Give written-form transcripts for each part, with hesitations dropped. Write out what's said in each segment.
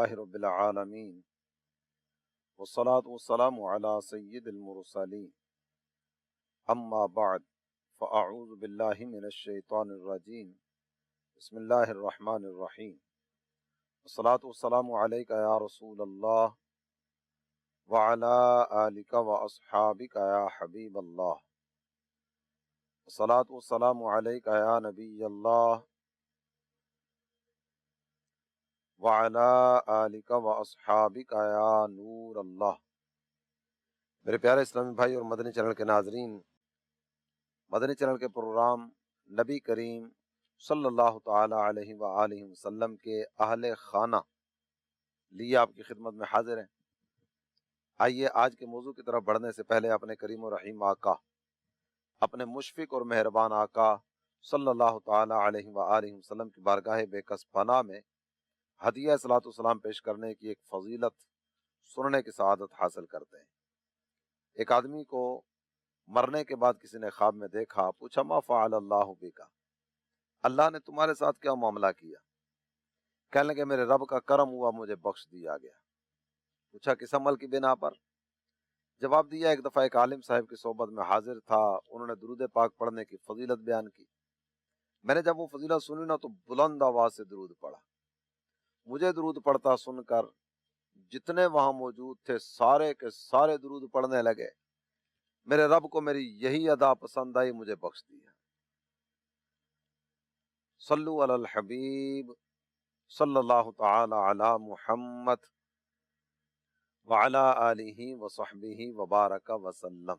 لله رب العالمين والصلاة والسلام على سيد المرسلين أما بعد فأعوذ بالله من الشيطان الرجيم بسم الله الرحمن الرحيم والصلاة والسلام عليك يا رسول الله وعلى آلك وأصحابك يا حبيب الله والصلاة والسلام عليك يا نبي الله وعلى آلك وأصحابك يا نور اللہ۔ میرے پیارے اسلامی بھائی اور مدنی چینل کے ناظرین، مدنی چینل کے پروگرام نبی کریم صلی اللہ تعالی علیہ وآلہ وسلم کے اہل خانہ لیے آپ کی خدمت میں حاضر ہیں۔ آئیے آج کے موضوع کی طرف بڑھنے سے پہلے اپنے کریم و رحیم آقا، اپنے مشفق اور مہربان آقا صلی اللہ تعالی علیہ وآلہ وسلم کی بارگاہ بے کس پناہ میں ہدیہ صلاۃ والسلام پیش کرنے کی ایک فضیلت سننے کی سعادت حاصل کرتے ہیں۔ ایک آدمی کو مرنے کے بعد کسی نے خواب میں دیکھا، پوچھا ما فعل اللہ بک، اللہ نے تمہارے ساتھ کیا معاملہ کیا؟ کہنے لگے میرے رب کا کرم ہوا، مجھے بخش دیا گیا۔ پوچھا کس عمل کی بنا پر؟ جواب دیا ایک دفعہ ایک عالم صاحب کی صحبت میں حاضر تھا، انہوں نے درود پاک پڑھنے کی فضیلت بیان کی۔ میں نے جب وہ فضیلت سنی نا تو بلند آواز سے درود پڑھا۔ مجھے درود پڑھتا سن کر جتنے وہاں موجود تھے سارے کے سارے درود پڑھنے لگے۔ میرے رب کو میری یہی ادا پسند آئی، مجھے بخش دیا۔ صلو علی الحبیب صلی اللہ تعالی علی محمد وعلی آلہ وصحبہ وبارک وسلم۔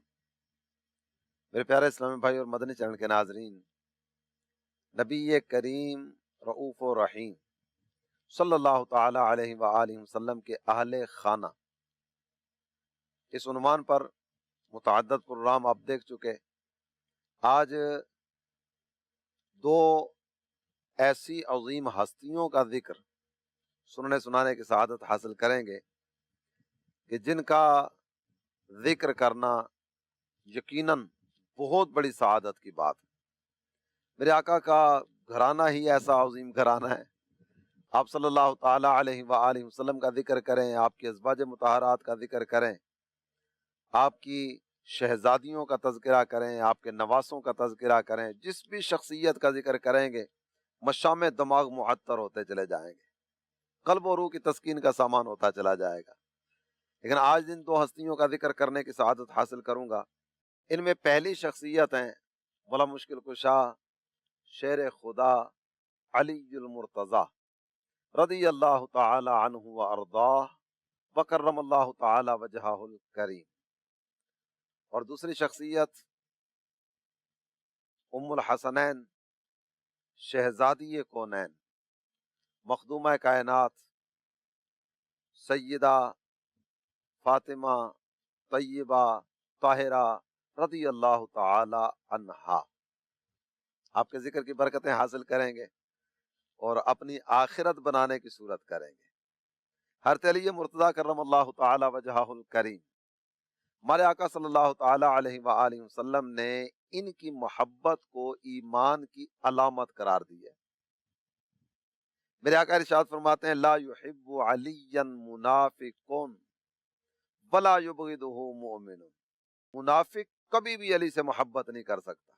میرے پیارے اسلامی بھائی اور مدنی چینل کے ناظرین، نبی کریم رؤوف و رحیم صلی اللہ تعالی علیہ وآلہ وسلم کے اہل خانہ، اس عنوان پر متعدد پروگرام آپ دیکھ چکے۔ آج دو ایسی عظیم ہستیوں کا ذکر سننے سنانے کی سعادت حاصل کریں گے کہ جن کا ذکر کرنا یقیناً بہت بڑی سعادت کی بات ہے۔ میرے آقا کا گھرانہ ہی ایسا عظیم گھرانہ ہے۔ آپ صلی اللہ تعالی علیہ وآلہ وسلم کا ذکر کریں، آپ کی ازواج مطہرات کا ذکر کریں، آپ کی شہزادیوں کا تذکرہ کریں، آپ کے نواسوں کا تذکرہ کریں، جس بھی شخصیت کا ذکر کریں گے مشام دماغ معطر ہوتے چلے جائیں گے، قلب و روح کی تسکین کا سامان ہوتا چلا جائے گا۔ لیکن آج جن دو ہستیوں کا ذکر کرنے کی سعادت حاصل کروں گا، ان میں پہلی شخصیت ہیں بڑا مشکل کشا شیر خدا علی المرتضی رضی اللہ تعالی عنہ وارضاہ وکرم اللہ تعالی وجہہ الکریم، اور دوسری شخصیت ام الحسنین شہزادی کونین مخدومہ کائنات سیدہ فاطمہ طیبہ طاہرہ رضی اللہ تعالی عنہا۔ آپ کے ذکر کی برکتیں حاصل کریں گے اور اپنی آخرت بنانے کی صورت کریں گے۔ حضرت علی مرتضیٰ کرم اللہ تعالی وجہہ الکریم، ہمارے آقا صلی اللہ تعالی علیہ وآلہ وسلم نے ان کی محبت کو ایمان کی علامت قرار دی ہے۔ میرے آقا ارشاد فرماتے ہیں لا یحب علیا منافق ولا یبغضہ مؤمن، منافق کبھی بھی علی سے محبت نہیں کر سکتا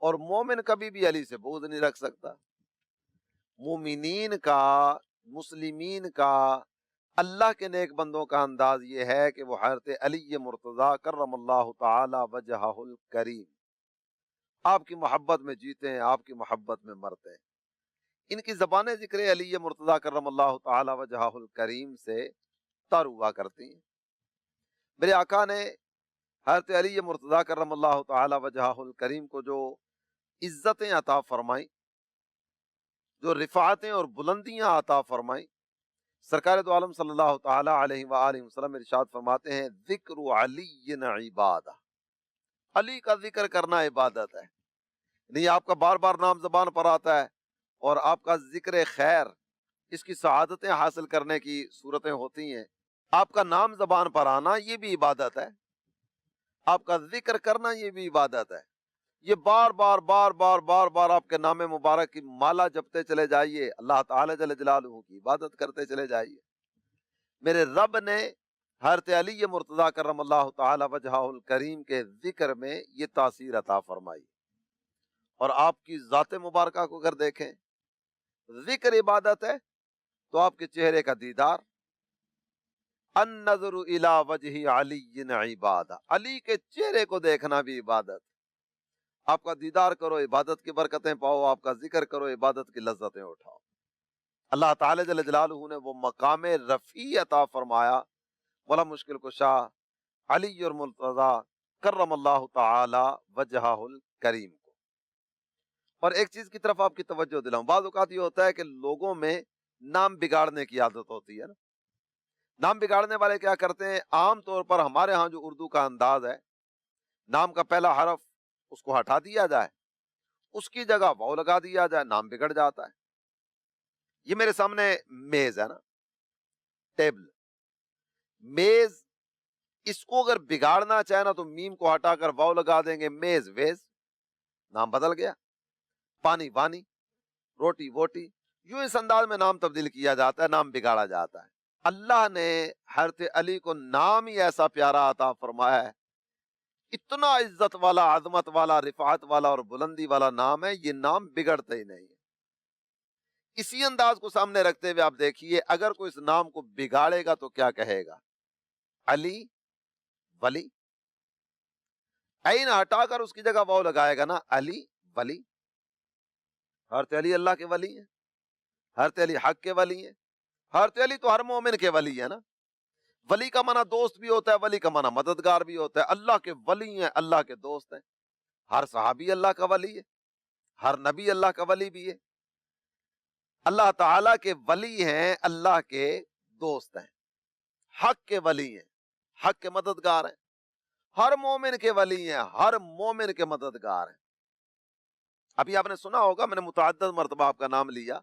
اور مومن کبھی بھی علی سے بغض نہیں رکھ سکتا۔ مومنین کا، مسلمین کا، اللہ کے نیک بندوں کا انداز یہ ہے کہ وہ حضرت علی مرتضیٰ کرم اللہ تعالی وجہہ الکریم، آپ کی محبت میں جیتے ہیں، آپ کی محبت میں مرتے ہیں۔ ان کی زبانیں ذکر علی مرتضیٰ کرم اللہ تعالی وجہہ الکریم سے تر ہوا کرتی ہیں۔ میرے آقا نے حضرت علی مرتضیٰ کرم اللہ تعالی وجہہ الکریم کو جو عزتیں عطا فرمائیں، جو رفعتیں اور بلندیاں عطا فرمائیں، سرکار دو عالم صلی اللہ تعالی علیہ وآلہ وسلم ارشاد فرماتے ہیں ذکر علی عبادہ، علی کا ذکر کرنا عبادت ہے۔ نہیں آپ کا بار بار نام زبان پر آتا ہے اور آپ کا ذکر خیر، اس کی سعادتیں حاصل کرنے کی صورتیں ہوتی ہیں۔ آپ کا نام زبان پر آنا یہ بھی عبادت ہے، آپ کا ذکر کرنا یہ بھی عبادت ہے۔ یہ بار بار بار بار بار بار آپ کے نام مبارک کی مالا جپتے چلے جائیے، اللہ تعالی جل جلالہ کی عبادت کرتے چلے جائیے۔ میرے رب نے حضرت علی مرتضیٰ کرم اللہ تعالی وجہہ الکریم کے ذکر میں یہ تاثیر عطا فرمائی۔ اور آپ کی ذات مبارکہ کو اگر دیکھیں، ذکر عبادت ہے تو آپ کے چہرے کا دیدار، النظر الی وجہ علی عبادہ، علی کے چہرے کو دیکھنا بھی عبادت۔ آپ کا دیدار کرو، عبادت کی برکتیں پاؤ، آپ کا ذکر کرو، عبادت کی لذتیں اٹھاؤ۔ اللہ تعالی جل جلالہ نے وہ مقام رفیع عطا فرمایا، بڑا مشکل کشا علی اور مرتضیٰ کرم اللہ تعالی وجہہ الکریم کو۔ اور ایک چیز کی طرف آپ کی توجہ دلاؤں، بعض اوقات یہ ہوتا ہے کہ لوگوں میں نام بگاڑنے کی عادت ہوتی ہے نا۔ نام بگاڑنے والے کیا کرتے ہیں، عام طور پر ہمارے ہاں جو اردو کا انداز ہے، نام کا پہلا حرف اس کو ہٹا دیا جائے، اس کی جگہ واو لگا دیا جائے، نام بگڑ جاتا ہے۔ یہ میرے سامنے میز ہے نا، ٹیبل، میز، اس کو اگر بگاڑنا چاہے نا تو میم کو ہٹا کر واو لگا دیں گے، میز ویز، نام بدل گیا۔ پانی وانی، روٹی ووٹی، یوں اس انداز میں نام تبدیل کیا جاتا ہے، نام بگاڑا جاتا ہے۔ اللہ نے حضرت علی کو نام ہی ایسا پیارا عطا فرمایا ہے، اتنا عزت والا، عظمت والا، رفعت والا اور بلندی والا نام ہے، یہ نام بگڑتا ہی نہیں ہے۔ اسی انداز کو سامنے رکھتے ہوئے آپ دیکھیے، اگر کوئی اس نام کو بگاڑے گا تو کیا کہے گا، علی ولی، عین ہٹا کر اس کی جگہ واو لگائے گا نا، علی ولی۔ حضرت علی اللہ کے ولی ہیں، حضرت علی حق کے ولی ہیں، حضرت علی تو ہر مومن کے ولی ہے نا۔ ولی کا معنی دوست بھی ہوتا ہے، ولی کا معنی مددگار بھی ہوتا ہے۔ اللہ کے ولی ہیں، اللہ کے دوست ہیں۔ ہر صحابی اللہ کا ولی ہے، ہر نبی اللہ کا ولی بھی ہے۔ اللہ تعالیٰ کے ولی ہیں، اللہ کے دوست ہیں، حق کے ولی ہیں، حق کے مددگار ہیں، ہر مومن کے ولی ہیں، ہر مومن کے مددگار ہیں۔ ابھی آپ نے سنا ہوگا، میں نے متعدد مرتبہ آپ کا نام لیا،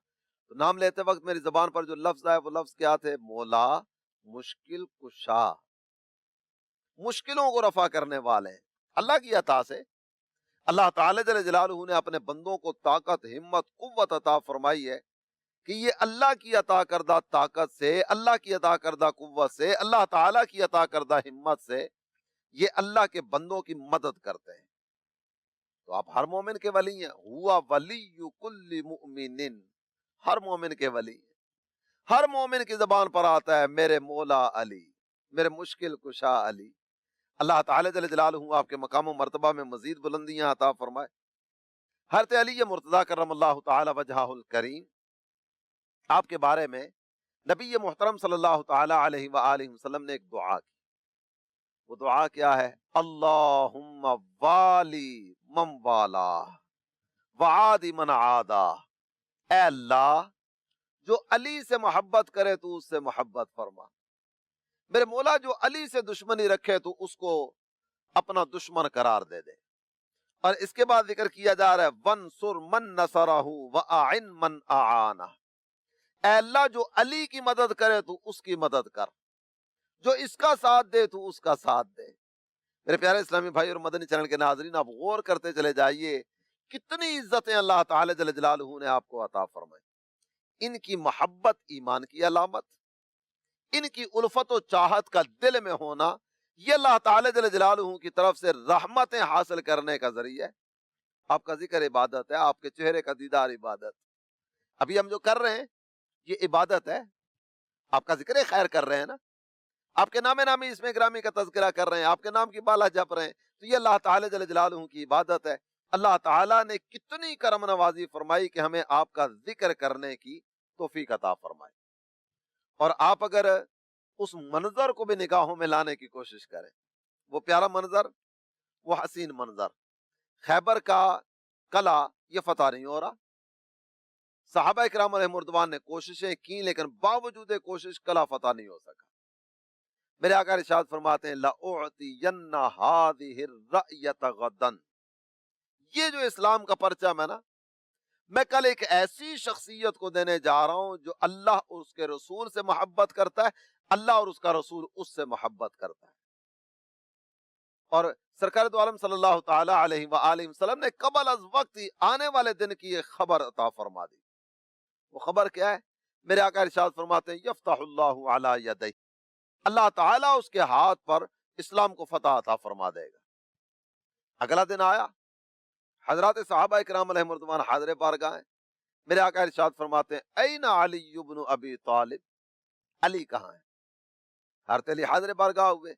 تو نام لیتے وقت میری زبان پر جو لفظ آئے وہ لفظ کیا تھے، مولا، مشکل کشا، مشکلوں کو رفع کرنے والے ہیں۔ اللہ کی عطا سے اللہ تعالی جل جلالہ نے اپنے بندوں کو طاقت، ہمت، قوت عطا فرمائی ہے کہ یہ اللہ کی عطا کردہ طاقت سے، اللہ کی عطا کردہ قوت سے، اللہ تعالیٰ کی عطا کردہ ہمت سے یہ اللہ کے بندوں کی مدد کرتے ہیں۔ تو آپ ہر مومن کے ولی ہیں، ہوا ولی کل مؤمن، ہر مومن کے ولی ہیں۔ ہر مومن کی زبان پر آتا ہے میرے مولا علی، میرے مشکل کشا علی۔ اللہ تعالی جل جلالہ آپ کے مقام و مرتبہ میں مزید بلندیاں عطا فرمائے۔ حضرت علی مرتضیٰ کرم اللہ تعالی وجہہ الکریم، آپ کے بارے میں نبی محترم صلی اللہ تعالی علیہ وآلہ وسلم نے ایک دعا کی۔ وہ دعا کیا ہے، اللہم والی من والا وعادی من عادا، اے اللہ جو علی سے محبت کرے تو اس سے محبت فرما، میرے مولا جو علی سے دشمنی رکھے تو اس کو اپنا دشمن قرار دے دے۔ اور اس کے بعد ذکر کیا جا رہا ہے، وَانْصُرْ مَن نَصَرَهُ وَأَعِنْ مَنْ أَعَانَهُ، اے اللہ جو علی کی مدد کرے تو اس کی مدد کر، جو اس کا ساتھ دے تو اس کا ساتھ دے۔ میرے پیارے اسلامی بھائی اور مدنی چینل کے ناظرین، آپ غور کرتے چلے جائیے کتنی عزتیں اللہ تعالی جل جلالہ نے آپ کو عطا فرمائی۔ ان کی محبت ایمان کی علامت، ان کی الفت و چاہت کا دل میں ہونا، یہ اللہ تعالی جل جلالہ کی طرف سے رحمتیں حاصل کرنے کا ذریعہ ہے۔ آپ کا ذکر عبادت ہے، آپ کے چہرے کا دیدار عبادت۔ ابھی ہم جو کر رہے ہیں یہ عبادت ہے، آپ کا ذکر خیر کر رہے ہیں نا، آپ کے نام نامی اسم گرامی کا تذکرہ کر رہے ہیں، آپ کے نام کی بالا جپ رہے ہیں، تو یہ اللہ تعالی جل جلالہ کی عبادت ہے۔ اللہ تعالیٰ نے کتنی کرم نوازی فرمائی کہ ہمیں آپ کا ذکر کرنے کی توفیق عطا فرمائی۔ اور آپ اگر اس منظر کو بھی نگاہوں میں لانے کی کوشش کریں، وہ پیارا منظر، وہ حسین منظر، خیبر کا قلعہ یہ فتح نہیں ہو رہا، صحابہ اکرام علیہم رضوان نے کوششیں کی لیکن باوجود کوشش قلعہ فتح نہیں ہو سکا۔ میرے آقا ارشاد فرماتے ہیں، لَأُعْطِيَنَّ هَذِهِ الرَّأْيَةَ غَدًا، یہ جو اسلام کا پرچم ہے نا، میں کل ایک ایسی شخصیت کو دینے جا رہا ہوں جو اللہ اور اس کے رسول سے محبت کرتا ہے، اللہ اور اس کا رسول اس سے محبت کرتا ہے۔ اور سرکار دو عالم صلی اللہ تعالی علیہ وآلہ وسلم نے قبل از وقت آنے والے دن کی ایک خبر عطا فرما دی. وہ خبر کیا ہے؟ میرے آقا ارشاد فرماتے ہیں یفتح اللہ علی یدیہ، اللہ تعالیٰ اس کے ہاتھ پر اسلام کو فتح عطا فرما دے گا. اگلا دن آیا، حضرات صحابہ کرام علیہم رضوان حاضر بارگاہ ہیں. میرے آقا ارشاد فرماتے ہیں این علی بن ابی طالب، علی کہاں ہے؟ حضرت علی حاضر بارگاہ ہوئے.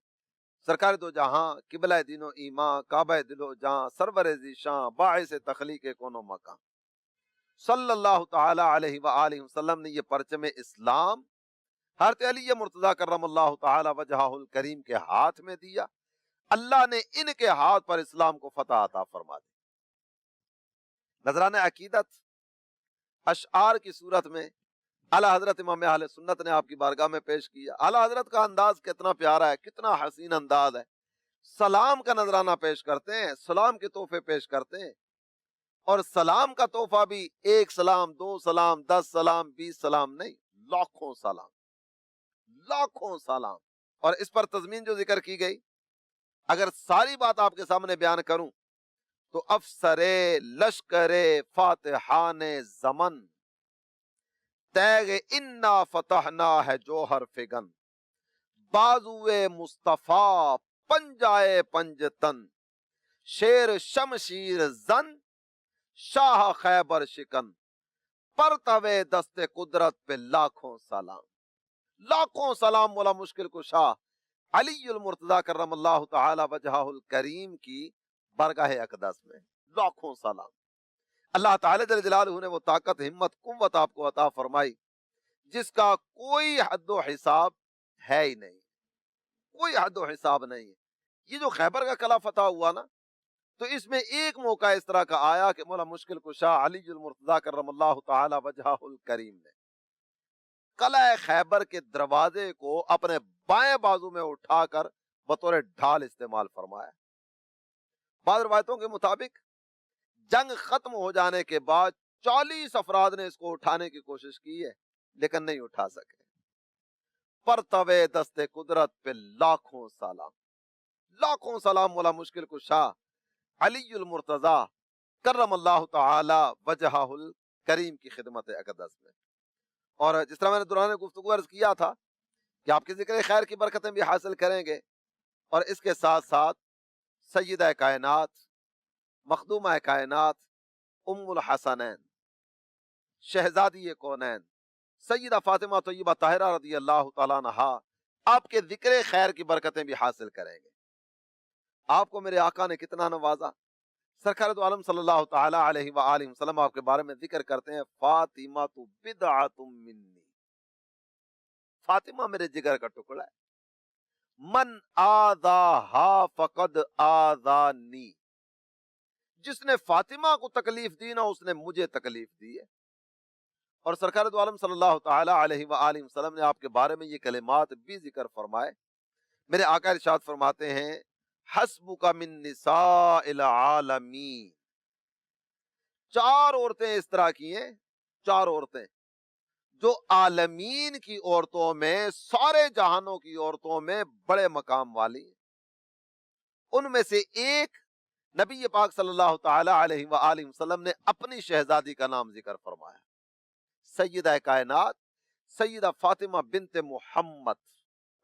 سرکار دو جہاں، قبلہ دین و ایمان، کعبہ دل و جہاں، سرور ذیشان، باعث تخلیق کون و مکان، صلی اللہ تعالی علیہ وآلہ وسلم نے یہ پرچم اسلام حضرت علی مرتضیٰ کرم اللہ تعالی وجہہ الکریم کے ہاتھ میں دیا. اللہ نے ان کے ہاتھ پر اسلام کو فتح عطا فرما دی. نذران عقیدت اشعار کی صورت میں اعلیٰ حضرت امام اہل سنت نے آپ کی بارگاہ میں پیش کیا. اعلیٰ حضرت کا انداز کتنا پیارا ہے، کتنا حسین انداز ہے. سلام کا نذرانہ پیش کرتے ہیں، سلام کے تحفے پیش کرتے ہیں، اور سلام کا تحفہ بھی ایک سلام، دو سلام، 10 سلام، 20 سلام نہیں، لاکھوں سلام، لاکھوں سلام. اور اس پر تضمین جو ذکر کی گئی، اگر ساری بات آپ کے سامنے بیان کروں تو افسر لشکر فاتحان زمن تیغ انا فتحنا ہے جوہر فگن، بازوئے مصطفیٰ پنجائے پنجتن، شیر شمشیر زن شاہ خیبر شکن، پرتوے دست قدرت پہ لاکھوں سلام. لاکھوں سلام مولا مشکل کشا علی المرتضیٰ کرم اللہ تعالی وجہہ الکریم کی بارگاہ اقدس میں. لاکھوں سلام. اللہ تعالی جل جلالہ نے وہ طاقت، ہمت، قوت آپ کو عطا فرمائی جس کا کوئی حد و حساب ہے ہی نہیں، کوئی حد و حساب نہیں ہے. یہ جو خیبر کا قلعہ فتح ہوا نا، تو اس میں ایک موقع اس طرح کا آیا کہ مولا مشکل کشا علی المرتضیٰ کرم اللہ تعالی وجہہ الکریم نے قلعہ خیبر کے دروازے کو اپنے بائیں بازو میں اٹھا کر بطور ڈھال استعمال فرمایا. بعض روایتوں کے مطابق جنگ ختم ہو جانے کے بعد 40 افراد نے اس کو اٹھانے کی کوشش کی ہے لیکن نہیں اٹھا سکے. پرتوے دست قدرت پہ لاکھوں سلام. لاکھوں سلام مولا مشکل کشا علی المرتضیٰ کرم اللہ تعالی وجہہ الکریم کی خدمت اقدس میں. اور جس طرح میں نے دوران گفتگو عرض کیا تھا کہ آپ کے ذکر خیر کی برکتیں بھی حاصل کریں گے، اور اس کے ساتھ ساتھ سیدہ کائنات، مخدومہ کائنات، ام الحسنین، شہزادی کونین، سیدہ فاطمہ طیبہ طاہرہ رضی اللہ تعالیٰ عنہا، آپ کے ذکر خیر کی برکتیں بھی حاصل کریں گے. آپ کو میرے آقا نے کتنا نوازا. سرکار دو عالم صلی اللہ تعالی علیہ وآلہ وسلم آپ کے بارے میں ذکر کرتے ہیں فاطمہ بدعۃ منی، فاطمہ میرے جگر کا ٹکڑا ہے. من آذاہا فقد آذانی، جس نے فاطمہ کو تکلیف دی نا اس نے مجھے تکلیف دی ہے. اور سرکار دو عالم صلی اللہ تعالی علیہ وآلہ وسلم نے آپ کے بارے میں یہ کلمات بھی ذکر فرمائے. میرے آقا ارشاد فرماتے ہیں حسبک من نساء العالمین. 4 عورتیں اس طرح کی ہیں، 4 عورتیں جو عالمین کی عورتوں میں، سارے جہانوں کی عورتوں میں بڑے مقام والی ہیں. ان میں سے ایک نبی پاک صلی اللہ تعالی علیہ وآلہ وسلم نے اپنی شہزادی کا نام ذکر فرمایا، سیدہ کائنات سیدہ فاطمہ بنت محمد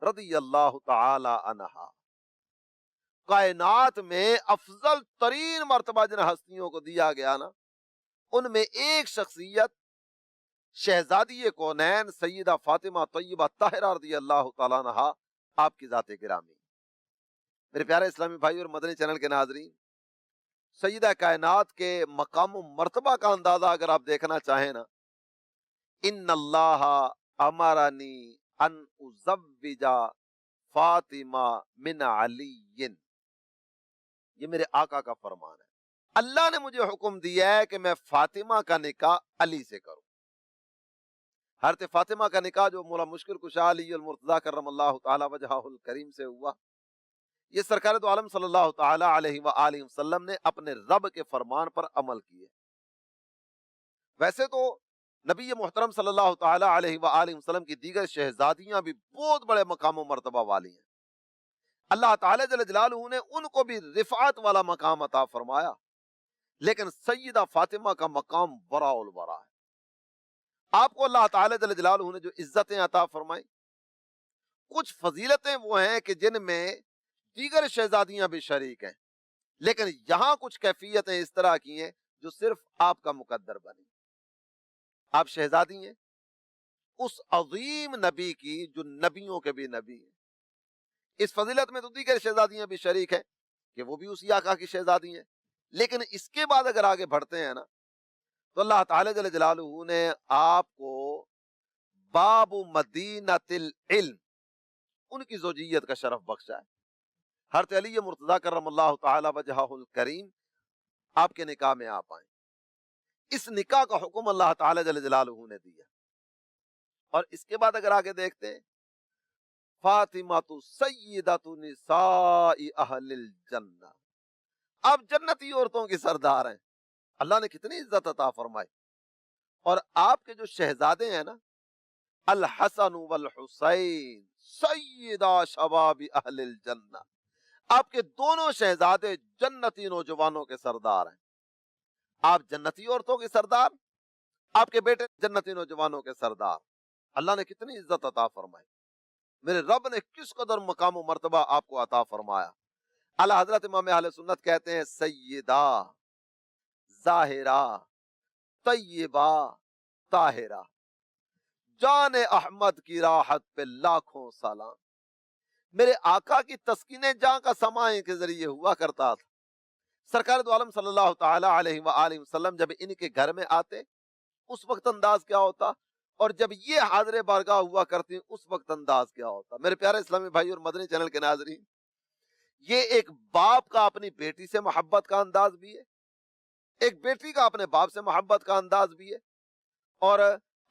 رضی اللہ تعالی عنہا. کائنات میں افضل ترین مرتبہ جن ہستیوں کو دیا گیا نا، ان میں ایک شخصیت شہزادی کونین سیدہ فاطمہ طیبہ طاہرہ رضی اللہ تعالیٰ عنہا آپ کی ذات گرامی. میرے پیارے اسلامی بھائی اور مدنی چینل کے ناظرین، سیدہ کائنات کے مقام و مرتبہ کا اندازہ اگر آپ دیکھنا چاہیں نا، ان اللہ امرنی ان ازوج فاطمہ من علی، یہ میرے آقا کا فرمان ہے. اللہ نے مجھے حکم دیا ہے کہ میں فاطمہ کا نکاح علی سے کروں. حضرت فاطمہ کا نکاح جو مولا مشکل کشا علی المرتضیٰ کرم اللہ تعالی وجہہ الکریم سے ہوا، یہ سرکار دو عالم صلی اللہ تعالی علیہ وآلہ وسلم نے اپنے رب کے فرمان پر عمل کیے. ویسے تو نبی محترم صلی اللہ تعالی علیہ وآلہ وسلم کی دیگر شہزادیاں بھی بہت بڑے مقام و مرتبہ والی ہیں. اللہ تعالی جل جلالہ نے ان کو بھی رفعت والا مقام عطا فرمایا، لیکن سیدہ فاطمہ کا مقام برا البرا ہے۔ آپ کو اللہ تعالی جل جلالہ نے جو عزتیں عطا فرمائیں، کچھ فضیلتیں وہ ہیں کہ جن میں دیگر شہزادیاں بھی شریک ہیں، لیکن یہاں کچھ کیفیتیں اس طرح کی ہیں جو صرف آپ کا مقدر بنی۔ آپ شہزادی ہیں اس عظیم نبی کی جو نبیوں کے بھی نبی ہیں۔ اس فضیلت میں تو دیگر شہزادیاں بھی شریک ہیں کہ وہ بھی اسی آقا کی شہزادی ہیں، لیکن اس کے بعد اگر آگے بڑھتے ہیں نا تو اللہ تعالی جل جلالہ نے آپ کو باب مدینۃ العلم ان کی زوجیت کا شرف بخشا ہے۔ حضرت علی مرتضیٰ کرم اللہ تعالی وجہہ الکریم آپ کے نکاح میں آپ آئیں، اس نکاح کا حکم اللہ تعالی جل جلالہ نے دیا۔ اور اس کے بعد اگر آگے دیکھتے ہیں، فاطمہ سیدۃ نساء اہل الجنہ، اب جنتی عورتوں کی سردار ہیں۔ اللہ نے کتنی عزت عطا فرمائی۔ اور آپ کے جو شہزادے ہیں نا، الحسن والحسین سیدہ شباب اہل الجنہ، آپ کے دونوں شہزادے جنتی نوجوانوں کے سردار ہیں۔ آپ جنتی عورتوں کے سردار، آپ کے بیٹے جنتی نوجوانوں کے سردار۔ اللہ نے کتنی عزت عطا فرمائی، میرے رب نے کس قدر مقام و مرتبہ آپ کو عطا فرمایا۔ اعلیٰ حضرت امام اہل سنت کہتے ہیں سیدہ ظاہرہ طیبہ طاہرہ، جان احمد کی راحت پہ لاکھوں سلام۔ میرے آقا کی تسکین جاں کا سماع کے ذریعے ہوا کرتا تھا۔ سرکار دو عالم صلی اللہ تعالی علیہ وآلہ وسلم جب ان کے گھر میں آتے اس وقت انداز کیا ہوتا، اور جب یہ حاضر بارگاہ ہوا کرتی اس وقت انداز کیا ہوتا۔ میرے پیارے اسلامی بھائی اور مدنی چینل کے ناظرین، یہ ایک باپ کا اپنی بیٹی سے محبت کا انداز بھی ہے، ایک بیٹی کا اپنے باپ سے محبت کا انداز بھی ہے، اور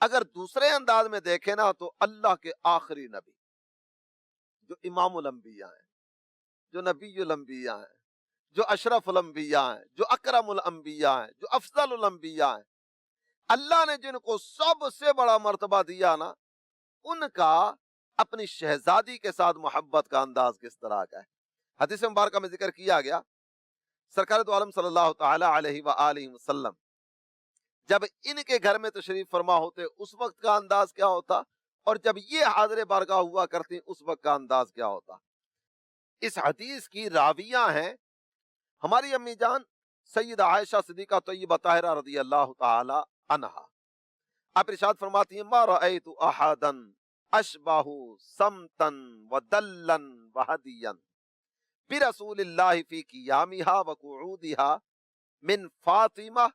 اگر دوسرے انداز میں دیکھیں نا تو اللہ کے آخری نبی جو امام الانبیاء ہیں، جو نبی الانبیاء ہیں، جو اشرف الانبیاء ہیں، جو اکرم الانبیاء ہیں، جو افضل الانبیاء ہیں، اللہ نے جن کو سب سے بڑا مرتبہ دیا نا، ان کا اپنی شہزادی کے ساتھ محبت کا انداز کس طرح کا ہے۔ حدیث مبارکہ میں ذکر کیا گیا، سرکار دو عالم صلی اللہ تعالی علیہ وآلہ وسلم جب ان کے گھر میں تشریف فرما ہوتے اس وقت کا انداز کیا ہوتا، اور جب یہ حاضر بارگاہ ہوا کرتی اس وقت کا انداز کیا ہوتا۔ اس حدیث کی راویہ ہیں ہماری امی جان سیدہ عائشہ صدیقہ طیبہ طاہرہ رضی اللہ تعالی عنہا۔ آپ ارشاد فرماتی ہیں ما رأیت احدا اشبہ سمتا ودلا وہدیا برسول اللہ فی قیامہا وقعودہا من فاطمہ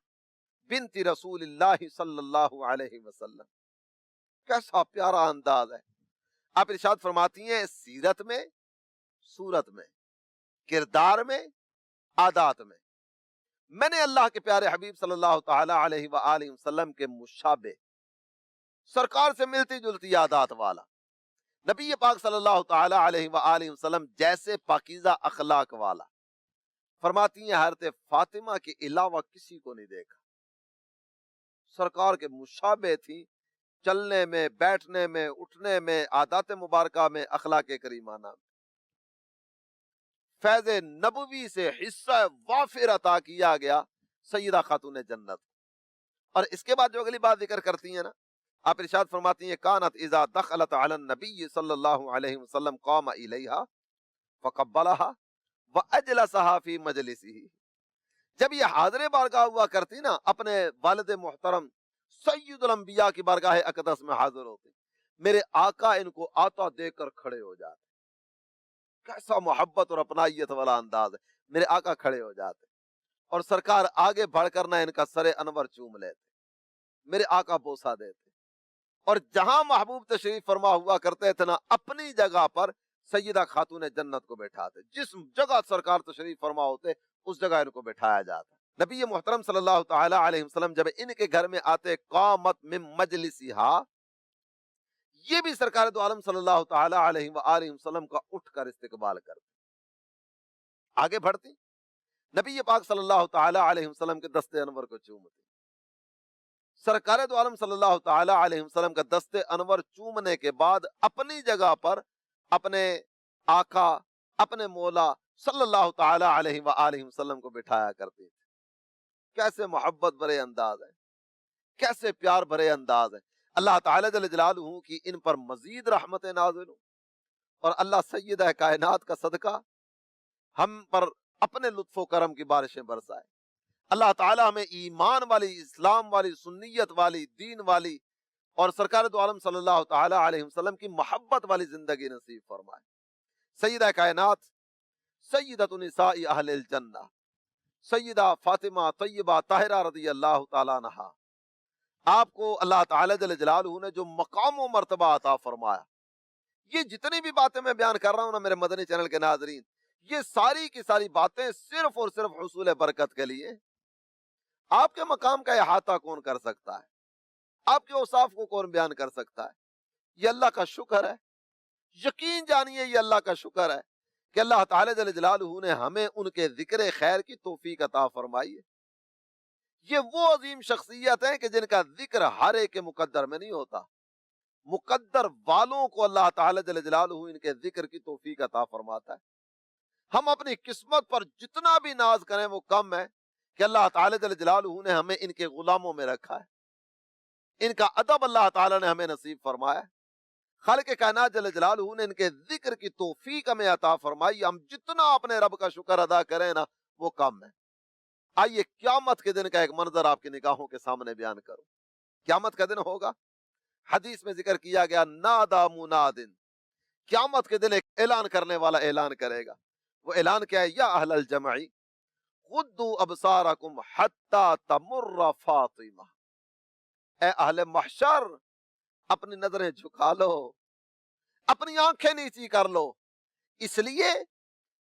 بنت رسول اللہ صلی اللہ علیہ وسلم۔ کیسا پیارا انداز ہے۔ آپ ارشاد فرماتی ہیں سیرت میں، صورت میں، کردار میں، عادات میں نے اللہ کے پیارے حبیب صلی اللہ تعالی علیہ وآلہ وسلم کے مشابہ، سرکار سے ملتی جلتی عادات والا، نبی پاک صلی اللہ تعالی علیہ وآلہ وسلم جیسے پاکیزہ اخلاق والا، فرماتی ہیں حضرت فاطمہ کے علاوہ کسی کو نہیں دیکھا۔ سرکار کے مشابہ تھی، چلنے میں، بیٹھنے میں، اٹھنے میں، عادات مبارکہ میں، اخلاق کریمانہ میں۔ فیض نبوی سے حصہ وافر عطا کیا گیا سیدہ خاتون جنت۔ اور اس کے بعد جو اگلی بات ذکر کرتی ہیں نا، آپ ارشاد فرماتی ہیں کانت اذا دخلت علی النبی صلی اللہ علیہ وسلم قام الیہا فقبلہا واجلسہا فی مجلسہ۔ جب یہ حاضر بارگاہ ہوا کرتی نا، اپنے والد محترم سید الانبیاء کی بارگاہ اقدس میں حاضر ہوتے، میرے آقا ان کو آتا دے کر کھڑے ہو جاتے۔ کیسا محبت اور اپنائیت والا انداز ہے۔ میرے آقا کھڑے ہو جاتے اور سرکار آگے بڑھ کر نہ ان کا سر انور چوم لیتے، میرے آقا بوسہ دیتے، اور جہاں محبوب تشریف فرما ہوا کرتے تھے نا، اپنی جگہ پر سیدہ خاتون جنت کو بیٹھاتے۔ جس جگہ سرکار تشریف فرما ہوتے اس جگہ ان کو بٹھایا جاتا۔ نبی محترم صلی اللہ تعالی علیہ وسلم جب ان کے گھر میں آتے قامت من مجلسہا، یہ بھی سرکار دو عالم صلی اللہ تعالی علیہ وآلہ وسلم کا اٹھ کر استقبال کرتے۔ آگے بڑھتی، نبی پاک صلی اللہ تعالی علیہ وسلم کے دست انور کو چومتے۔ سرکار دو عالم صلی اللہ تعالی علیہ وسلم کا دست انور چومنے کے بعد اپنی جگہ پر اپنے آقا اپنے مولا صلی اللہ تعالی علیہ وآلہ وسلم کو بٹھایا کرتے تھے۔ کیسے محبت بھرے انداز ہے، کیسے پیار بھرے انداز ہے۔ اللہ تعالی جل جلالہ کی ان پر مزید رحمت نازل ہو، اور اللہ سیدہ کائنات کا صدقہ ہم پر اپنے لطف و کرم کی بارشیں برسائے۔ اللہ تعالی ہمیں ایمان والی، اسلام والی، سنیت والی، دین والی اور سرکار دو عالم صلی اللہ تعالی علیہ وسلم کی محبت والی زندگی نصیب فرمائے۔ سیدہ کائنات، سیدۃ نساء اہل الجنہ، سیدہ فاطمہ طیبہ طاہرہ رضی اللہ تعالیٰ عنہا، آپ کو اللہ تعالی جل جلالہ نے جو مقام و مرتبہ عطا فرمایا، یہ جتنی بھی باتیں میں بیان کر رہا ہوں نا میرے مدنی چینل کے ناظرین، یہ ساری کی ساری باتیں صرف اور صرف حصول برکت کے لیے۔ آپ کے مقام کا احاطہ کون کر سکتا ہے؟ آپ کے اوصاف کو کون بیان کر سکتا ہے؟ یہ اللہ کا شکر ہے۔ یقین جانیے یہ اللہ کا شکر ہے کہ اللہ تعالی جل جلالہ نے ہمیں ان کے ذکر خیر کی توفیق عطا فرمائی ہے۔ یہ وہ عظیم شخصیت ہیں کہ جن کا ذکر ہر ایک کے مقدر میں نہیں ہوتا، مقدر والوں کو اللہ تعالی جل جلالہ ان کے ذکر کی توفیق عطا فرماتا ہے۔ ہم اپنی قسمت پر جتنا بھی ناز کریں وہ کم ہے کہ اللہ تعالی جل جلالہ نے ہمیں ان کے غلاموں میں رکھا ہے، ان کا ادب اللہ تعالی نے ہمیں نصیب فرمایا ہے۔ خالق کائنات جل جلالہ نے ان کے ذکر کی توفیق ہمیں عطا فرمائی۔ ہم جتنا اپنے رب کا شکر ادا کریں نا وہ کم ہے۔ آئیے قیامت کے دن کا ایک منظر آپ کی نگاہوں کے سامنے بیان کروں۔ قیامت کا دن ہوگا، حدیث میں ذکر کیا گیا، نادا منادن، قیامت کے دن ایک اعلان کرنے والا اعلان کرے گا۔ وہ اعلان کیا ہے؟ یا اہل الجمع غضوا ابصارکم حتی تمر فاطمہ، اے اہل محشر اپنی نظریں جھکا لو، اپنی آنکھیں نیچی کر لو، اس لیے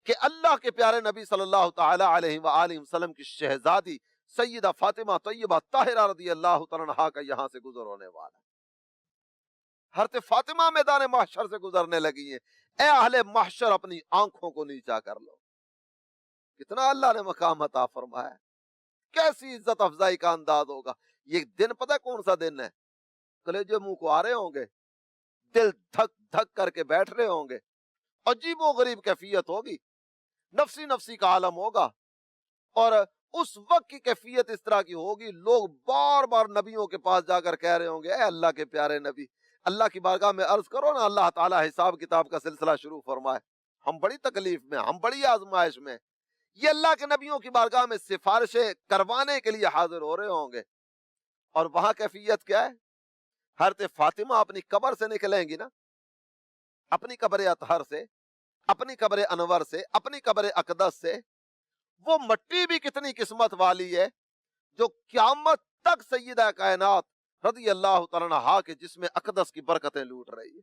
کہ اللہ کے پیارے نبی صلی اللہ تعالی علیہ وآلہ وسلم کی شہزادی سیدہ فاطمہ طیبہ طاہرہ رضی اللہ تعالی عنہا کا یہاں سے گزر ہونے والا ہے۔ حضرت فاطمہ میدان محشر سے گزرنے لگی ہیں۔ اے اہل محشر اپنی آنکھوں کو نیچا کر لو۔ کتنا اللہ نے مقام عطا فرمایا ہے، کیسی عزت افزائی کا انداز ہوگا۔ یہ دن پتہ ہے کون سا دن ہے؟ کلیجے منہ کو آ رہے ہوں گے، دل دھک دھک کر کے بیٹھ رہے ہوں گے، عجیب و غریب کیفیت ہوگی، نفسی نفسی کا عالم ہوگا، اور اس وقت کی کیفیت اس طرح کی ہوگی، لوگ بار بار نبیوں کے پاس جا کر کہہ رہے ہوں گے، اے اللہ کے پیارے نبی، اللہ کی بارگاہ میں عرض کرو نا اللہ تعالیٰ حساب کتاب کا سلسلہ شروع فرمائے، ہم بڑی تکلیف میں، ہم بڑی آزمائش میں۔ یہ اللہ کے نبیوں کی بارگاہ میں سفارشیں کروانے کے لیے حاضر ہو رہے ہوں گے، اور وہاں کیفیت کیا ہے؟ حضرت فاطمہ اپنی قبر سے نکلیں گی نا، اپنی قبر اطہر سے، اپنی قبر انور سے، اپنی قبر اقدس سے، وہ مٹی بھی کتنی قسمت والی ہے جو قیامت تک سیدہ کائنات رضی اللہ تعالیٰ عنہا کے جسم اقدس کی برکتیں لوٹ رہی ہے۔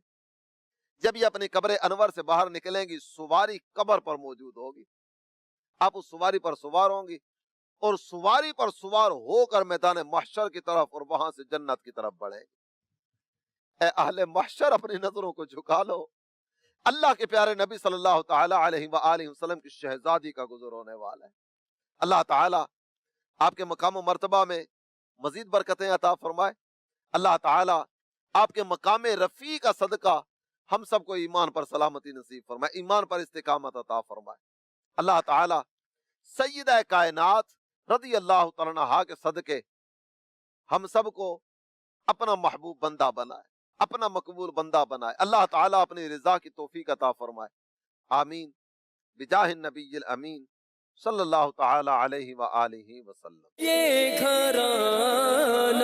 جب یہ اپنی قبر انور سے باہر نکلیں گی، سواری قبر پر موجود ہوگی، آپ اس سواری پر سوار ہوں گی، اور سواری پر سوار ہو کر میدان محشر کی طرف اور وہاں سے جنت کی طرف بڑھیں گے۔ اے اہل محشر اپنی نظروں کو جھکا لو، اللہ کے پیارے نبی صلی اللہ تعالی علیہ وآلہ وسلم کی شہزادی کا گزر ہونے والا ہے۔ اللہ تعالی آپ کے مقام و مرتبہ میں مزید برکتیں عطا فرمائے۔ اللہ تعالی آپ کے مقام رفیع کا صدقہ ہم سب کو ایمان پر سلامتی نصیب فرمائے، ایمان پر استقامت عطا فرمائے۔ اللہ تعالی سیدہ کائنات رضی اللہ تعالیٰ عنہا کے صدقے ہم سب کو اپنا محبوب بندہ بنائے، اپنا مقبول بندہ بنائے۔ اللہ تعالیٰ اپنی رضا کی توفیق عطا فرمائے، آمین، بجاہ النبی الامین صلی اللہ تعالی علیہ وآلہ وسلم۔ یہ گھرانہ